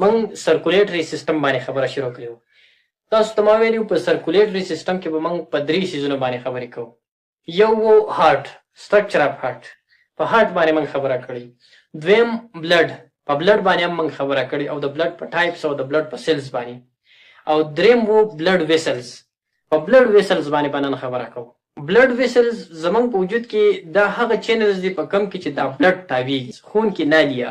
موږ سرکولیټري سیستم باندې خبره شروع کړو. تاسو ته ما ویلي په سرکولیټري سیستم کې به موږ په 3 سیزونو باندې خبرې کوو. یو و هارت، سټرکچر اف هارت، په هارت باندې موږ خبره کړې. دویم بلډ، په بلډ باندې هم موږ خبره کړې او د بلډ په ټایپس او د بلډ په سیلز باندې. او دریم و بلډ ویسلز، په بلډ ویسلز باندې بنن خبره کوو. بلډ ویسلز زمونږ په وجود کې دا هغه چینلز دي په کم کې چې دا بلډ تاویږي، خون کې نالیا.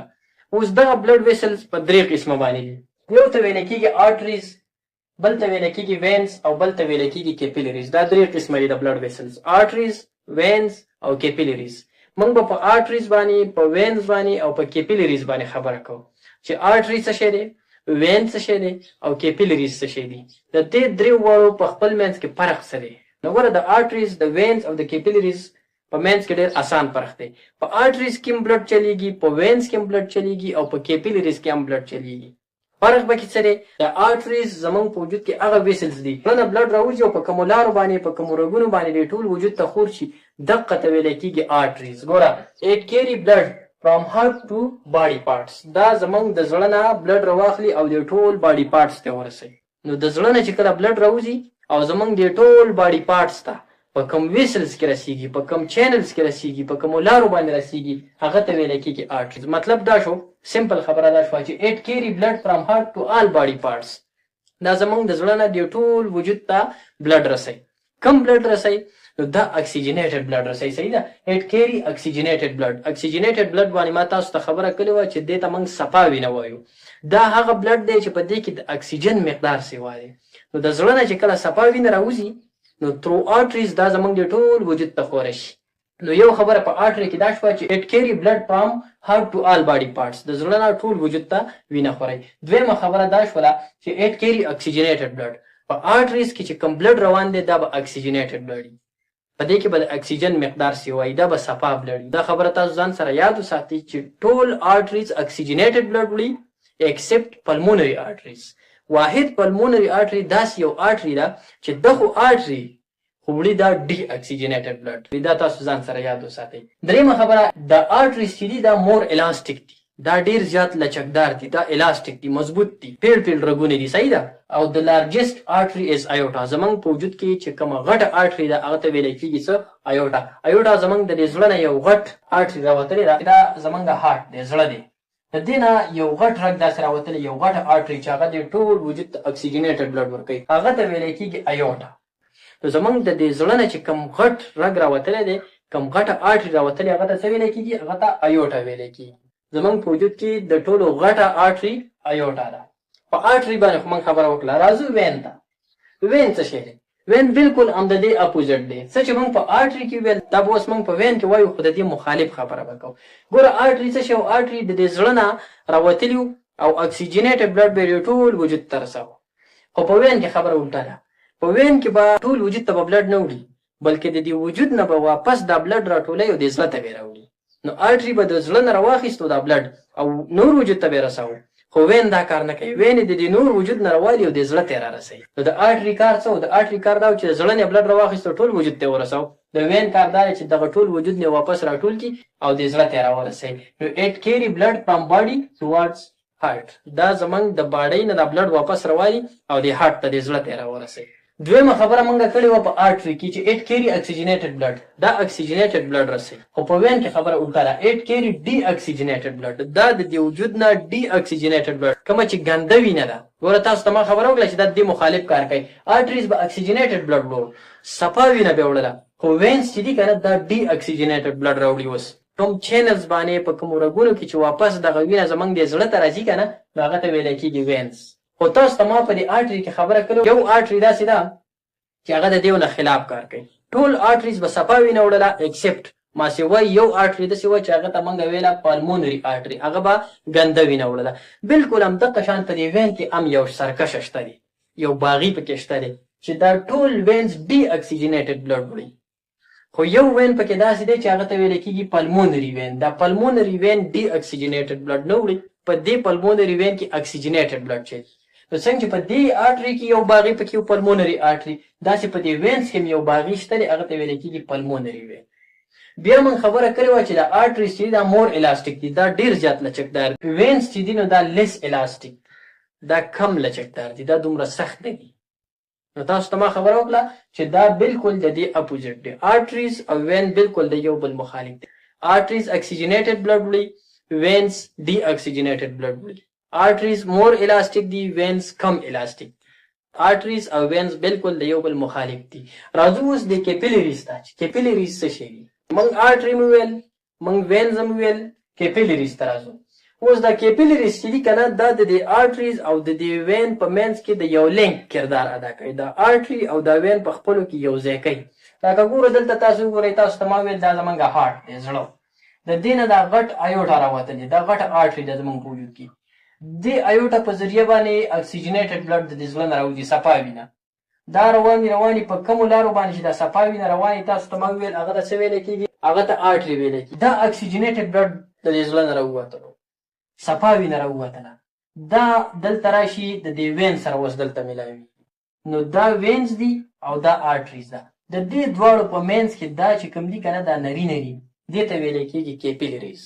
اوس دغه بلډ ویسلز په 3 قسمه باندې دي. یو ته ویل کېږي آرټریز، بل ته ویل کېږي وینز او بل ته ویل کېږي کیپیلریز. دا 3 قسمه دي د بلډ ویسلز، آرټریز، وینز او کیپیلریز. موږ به په آرټریز باندې، په وینز باندې او په کیپیلریز باندې خبره کوو چې آرټری څه شی دی، وین څه شی دی او کیپیلریز څه شی دی. د دې درې واړو په خپل منځ کې فرق څه دی؟ نو ګوره د آرټریز، د وینز او د کیپیلریز په منځ کې ډېر آسان فرق دی. په آرټریز کې هم بلډ چلیږي، په وینز کې هم بلډ چلیږي او په کیپیلریز کې هم بلډ چلیږي. فرق به کې څه دی؟ د آرټریز زمونږ په وجود کې هغه ویسلز دي نه بلډ راوځي او په کومو لارو باندې، په کومو رګونو باندې د ټول وجود ته خور شي، دقه ته ویل کېږي آرټریز. ګوره اټ کیری بلډ فرام هارت ټو باډي پارټس. دا زمونږ د زړه نه بلډ راواخلي او د ټول باډي پارټس ته ورسوي. نو د زړه نه چې کله بلډ راوځي او زمونږ د ټول باډي پارټس ته په کوم ویسلز کې رسیږي، په کوم چینلز کې رسیږي، په کومو لارو باندې رسیږي، هغه ته ویل کېږي آرټریز. مطلب دا شو، سمپل خبره دا شوه چې اټ کیری بلډ فرام هارت ټو آل باډي پارټس. دا زمونږ د زړه نه د ټول وجود ته بلډ رسوي. کم بلډ رسوي؟ نو دا اکسیجنیټډ بلډ رسوي. صحیح ده؟ اټ کیری اکسیجنیټډ بلډ. اکسیجنیټډ بلډ باندې ما تاسو ته خبره کړې وه چې دې ته موږ صفا وینه وایو. دا هغه بلډ دی چې په دې کې د اکسیجن مقدار سیوا دی. نو د زړه نه چې کله صفا وینه راوځي نو ترو آرټریز دا زمونږ د ټول وجود ته خوره شي. نو یو خبره په آرټری کې دا شوه چې اټ کیری بلډ فرام هارت ټو آل باډي پارټس، د زړه نه ټول وجود ته وینه خوري. دویمه خبره دا شوله چې اټ کیری اکسیجنیټډ بلډ. په آرټریز کې چې کوم بلډ روان دی دا به اکسیجنیټډ بلډ وي، په دې کې به د اکسیجن مقدار سیوایي، دا به صفا بلډ وي. دا خبره تاسو ځان سره یاد وساتئ چې ټول آرټریز اکسیجنیټډ بلډ وړي ایکسپټ پلمونري آرټریز. واحد پلمونري آرټری داسې یو آرټری ده چې دغه آرټری خو وړي دا ډي اکسیجنیټډ بلډ. دا تاسو ځان سره یاد وساتئ. دریمه خبره، د آرټریز چې دي دا مور الاستیک دي، دا ډیر زیات لچکدار دي، دا الاستیک دي، مضبوط دي، پیړ پیړ رګونه دي. صحیح ده؟ او د لارجسټ آرټری از ایوټا. زمونږ په وجود کې چې کومه غټه آرټری ده هغه ته ویل کېږي څه؟ ایوټا. ایوټا زمونږ د زړه نه یو غټ آرټری راوتلی ده، دا زمونږ هارت دی، زړه دی. د دې نه یو غټ رګ داسې راوتلی، یو غټه آرټری چې هغه د ټول وجود ته اکسیجنیټډ بلډ ورکوي، هغه ته ویل کېږي ایوټا. نو زمونږ د دې زړه نه چې کوم غټ رګ راوتلی دی، کوم غټه آرټری راوتلی، هغه ته څه ویل کېږي؟ هغه ته ایوټا ویل کېږي. زمونږ په وجود کې د ټولو غټه آرټری ایوټا ده. په آرټری باندې خو موږ خبره وکړه. راځو وین ته. وین څه شی دی؟ وین بالکل هم د دې اپوزټ دی. څه چې موږ په آرټری کې ویل دا به اوس موږ په وین کې وایو، خو د دې مخالف خبره به کوو. ګوره آرټری څه شی و؟ آرټری د دې زړه نه راوتلي او اکسیجنیټډ بلډ به یې ټول وجود ته رساوه. خو په وین کې خبره الټه ده. په وین کې به ټول وجود ته به بلډ نه وړي، بلکې د دې وجود نه به واپس دا بلډ راټولوي او دې زړه ته به یې راوړي. نو آرټری به د زړه نه راواخیستو دا بلډ او نور وجود ته به یې رساوه. خو وین دا کار نه کوي. وین د دې نور وجود نه راوالي او د زړه ته یې رارسوي. نو د آرټری کار څه و؟ د آرټری کار دا و چې د زړه نه بلډ راواخیستو ټول وجود ته یې ورساو. د وین کار دا دی چې دغه ټول وجود نه واپس راټول کړي او د زړه ته یې راورسوي. نو اټ کیری بلډ فرام باډي ټوارډز هارت. دا زمونږ د باډۍ نه دا بلډ واپس راوالي او د هارت ته د زړه ته یې راورسوي. دویمه خبره موږ کړې وه په آرټری کې چې اټ کیری اکسیجنیټډ بلډ، دا اکسیجنیټډ بلډ رسوي. خو په وین کې خبره الټه ده. اټ کیری ډي اکسیجنیټډ بلډ، دا د دې وجود نه ډي اکسیجنیټډ بلډ، کومه چې ګنده وینه ده. ګوره تاسو ته ما خبره وکړه چې دا د دې مخالف کار کوي. آرټریز به اکسیجنیټډ بلډ وړو، صفا وینه به وړله. خو وینز چې دي که نه دا ډي اکسیجنیټډ بلډ راوړي. اوس کوم چینلز باندې په کومو رګونو کې چې واپس دغه وینه زمونږ د زړه ته راځي که نه، نو هغه ته ویلی کېږي وینز. خو تاسو ته ما په دې آرټري کې خبره کړې، یو آرټري داسې ده چې هغه د دې نه خلاف کار کوي. ټول آرټریز به صفا وینه وړله ایکسپټ ما سوای یو آرټري داسې وه چې هغه ته موږ ویله پالمونري آرټري، هغه به ګنده وینه وړله. بالکل همدغه شان په دې وین کې هم یو سرکشه شته دی، یو باغي پکې شته دی چې دا ټول وینز ډي اکسیجنیټډ بلډ وړي. خو یو وین پکې داسې دی چې هغه ته ویل کېږي پلمونري وین. دا پلمونري وین ډي اکسیجنیټډ بلډ نه وړي، په دې پلمونري وین کې اکسیجنیټډ بلډ چې نو څنګه چې په دې آرټري کې یو باغي پکې یو پلمونري آرټري، داسې په دې وینز کې یو باغي شته دی، هغه ته ویل کېږي پلمونري وین. بیا موږ خبره کړې وه چې دا آرټریز چې دا مور الاستیک دي، دا ډېر زیات لچکدار. وینز چې دي نو دا لیس الاستیک. دا کم لچکدار دي، دا دومره سخت نه دي. نو تاسو ته ما خبره وکړه چې دا بالکل د دې اپوزیټ دی. آرټریز او وین بالکل د یو بل مخالف دي. آرټریز اکسیجنیټډ بلډ وړي، وینز ډي اکسیجنیټډ بلډ وړي. آرټریز مور الاستیک دي، وینز کم الاستیک. آرټریز او وینز بالکل د یو بل مخالف دي. راځو اوس د کیپیلریز ته چې کیپیلریز څه شي دي. موږ آرټری مو ویل، موږ وینز هم ویل، کیپیلریز ته راځو. اوس دا کیپیلریز چې دي کنه دا د دې آرټریز او د دې وین په منځ کې د یو لینک کردار ادا کوي. دا آرټری او دا وین په خپلو کې یو ځای کوي. لکه ګوره دلته تاسو وګورئ، تاسو ته ما ویل دا زمونږ هارټ دی، زړه. د دې نه دا غټ ایوټا راوتلی، دا غټه آرټری ده زمونږ په وجود کې. دې ایوټا په ذریعه باندې اکسیجنیټډ بلډ د دې زړه نه راوځي، صفا وینه. دا رواني په کومو لارو باندې چې دا صفا وینه رواني، تاسو ته ما ویل هغه ته څه ویلی کېږي؟ هغه ته آرټري ویلی کېږي. دا اکسیجنیټډ بلډ د دې زړه نه راووتلو، صفا وینه راووتله. دا دلته راشي د دې وین سره اوس دلته میلاوي. نو دا وینز دي او دا آرټریز ده. د دې دواړو په منځ کې دا چې کوم دي کنه دا نری دې ته ویلی کېږي کیپیلریز.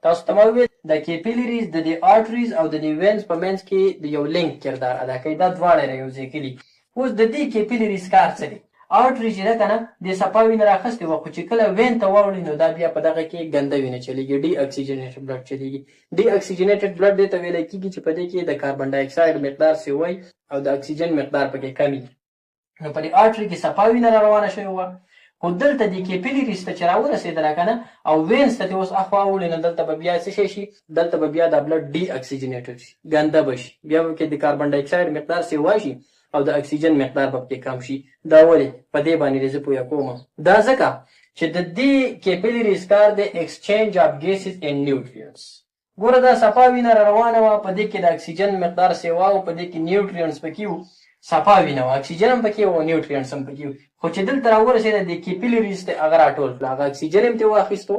تاسو ته ما وویل د کیپیلریز د دې آرټریز او د دې وینز په منځ کې د یو لینک کردار ادا کوي. دا دواړه رایوځای کړي. اوس د دې کیپیلریز کار څه دی؟ آرټری چې ده کنه د صفا وینه راخستې وه، خو چې کله وین ته واوړي نو دا بیا په دغه کې ګنده وینه چلیږي، ډي اکسیجنیټډ بلډ چلیږي. ډي اکسیجنیټډ بلډ دې ته ویلی کېږي چې په دې کې د کاربن ډای اکساید مقدار سوی او د اکسیجن مقدار پکې کمی. نو په دې آرټری کې صفا وینه را روانه شوې وه، خو دلته د کیپیلریز ته چې راورسېدله کنه او وینز ته اوس اخوا وړي، نو دلته به بیا څه شی شي؟ دلته به بیا دا بلډ ډي اکسیجنیټډ شي، ګنده به شي. بیا به کې د کاربن ډای اکساید مقدار سوی شي او د اکسیجن مقدار به پکې کم شي. دا ولې؟ په دې باندې زه پوهه کوم. دا ځکه چې د دې کیپیلریز کار د ایکسچینج اف ګیسز اینډ نیوټرینټس. ګوره دا صفا وینه را روانه وه، په دې کې د اکسیجن مقدار سوا و، په دې کې نیوټرینټس پکې وو، صفا وینه وه، اکسیجن هم پکې وو، نیوټرینټس هم پکې وو. خو چې دلته راورسېده د کیپیلریز ته هغه راټول کړه، هغه اکسیجن هم ترې واخیستو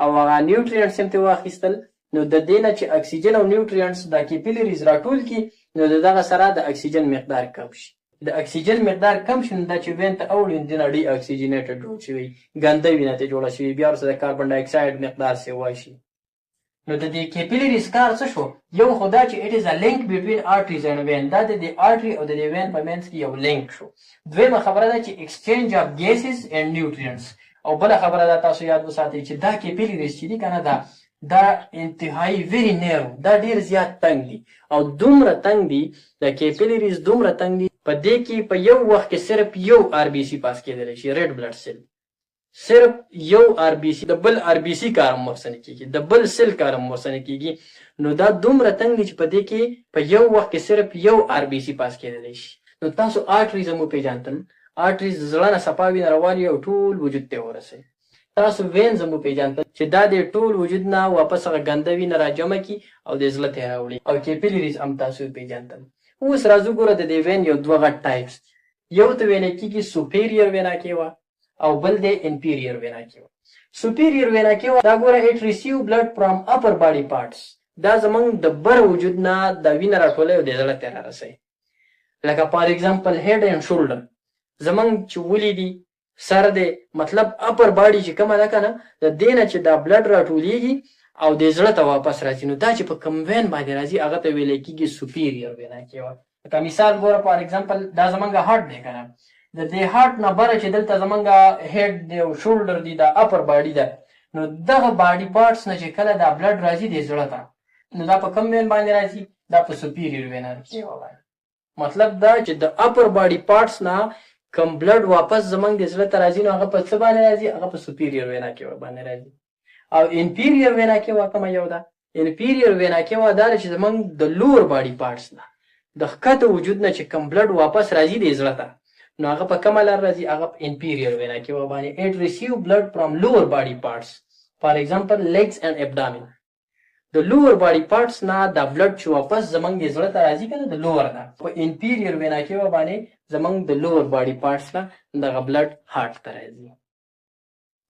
او هغه نیوټرینټس هم ترې واخیستل. نو د دې نه چې اکسیجن او نیوټرینټس دا کیپیلریز راټول کړي، نو د دغه سره د اکسیجن مقدار کم شي. د اکسیجن مقدار کم شي، نو دا چې وین ته اوړي نو دې نه ډي اکسیجنیټډ جوړ شوي، ګنده وینه ترې جوړه شوي، بیا ورسره د کاربن ډای اکساید مقدار سوی شي. نو د دې کیپیلریز کار څه شو؟ یو خو دا چې اټ از ا لینک بټوین آرټریز اینډ وین، دا د دې آرټري او د دې وین په منځ کې یو لینک شو. دویمه خبره ده چې ایکسچینج اف ګیسز اینډ نیوټرینټس. او بله خبره ده تاسو یاد وساتئ چې دا کیپیلریز چې دي کنه دا انتهایی ویری نیرو، دا ډیر زیات تنګ دي او دومره تنګ دي، د کیپیلریز دومره تنګ دي، په دې کې په یو وخت کې صرف یو آر بي سي پاس کېدلی شي، ریډ بلډ سیل. صرف یو آر بي سي، د بل آر بي سي کار هم ورسره نه کېږي، د بل سیل کار هم ورسره نه کېږي. نو دا دومره تنګ دي چې په دې کې په یو وخت کې صرف یو آر بي سي پاس کېدلی شي. نو تاسو آرټریز هم وپېژندل، آرټریز زړه نه صفا وینه رواني او ټول وجود ته ورسوي. تاسو وینز هم وپېژندل چې دا د ټول وجود نه واپس هغه ګنده وینه راجمع کړي او د زړه ته راوړي. او کیپیلریز هم تاسو وپېژندل. اوس راځو ګوره د دې وین یو دوه غټ ټایپس. یو ته ویلی کېږي سوپیریور وینا کېوه او بل دی انپیریور وینا کېوه. سوپیریور وینا کېوه دا ګوره اټ ریسیو بلډ فرام اپر باډي پارټس. دا زمونږ د بر وجود نه دا وینه راټولوي او د زړه ته رارسوي. لکه فار ایگزامپل هیډ اینډ شولډر زمونږ چې ولې دي سر دی، مطلب اپر باډي چې کومه ده که نه، د دې نه چې دا بلډ راټولیږي او د زړه ته واپس راځي، نو دا چې په کوم وین باندې راځي هغه ته ویلی کېږي سوپیریور وینا کېوه. لکه مثال ګوره فار ایگزامپل دا زمونږ هارټ دی که نه، د دې هارټ نه بره چې دلته زمونږ هیډ دی او شولډر دی، دا اپر باډي ده، نو دغه باډي پارټس نه چې کله دا بلډ راځي د زړه ته، نو دا په کوم وین باندې راځي؟ دا په سوپیریور وینا کېوه باندې. مطلب دا چې د اپر باډي پارټس نه کم بلډ واپس زمونږ د زړه ته راځي، نو هغه په څه باندې راځي؟ هغه په سوپیریور وینا کېوه باندې راځي. او انپیریور وینا کېوه کومه یو ده؟ انپیریور وینا کېوه دا چې زمونږ د لور باډي پارټس نه، د ښکته وجود نه چې کم بلډ واپس راځي د زړه ته، نو هغه په کومه لار راځي؟ هغه په انپیریور وینا کېوه باندې. اټ ریسیو بلډ فرام لور باډي پارټس، فار ایگزامپل لیګز اینډ ابډامن. د لور باډي پارټس نه دا بلډ چې واپس زمونږ د زړه ته راځي که نه، د لور ده، په انپیریور وینا کېوه باندې زمونږ د لور باډي پارټس نه دغه بلډ هارټ ته راځي.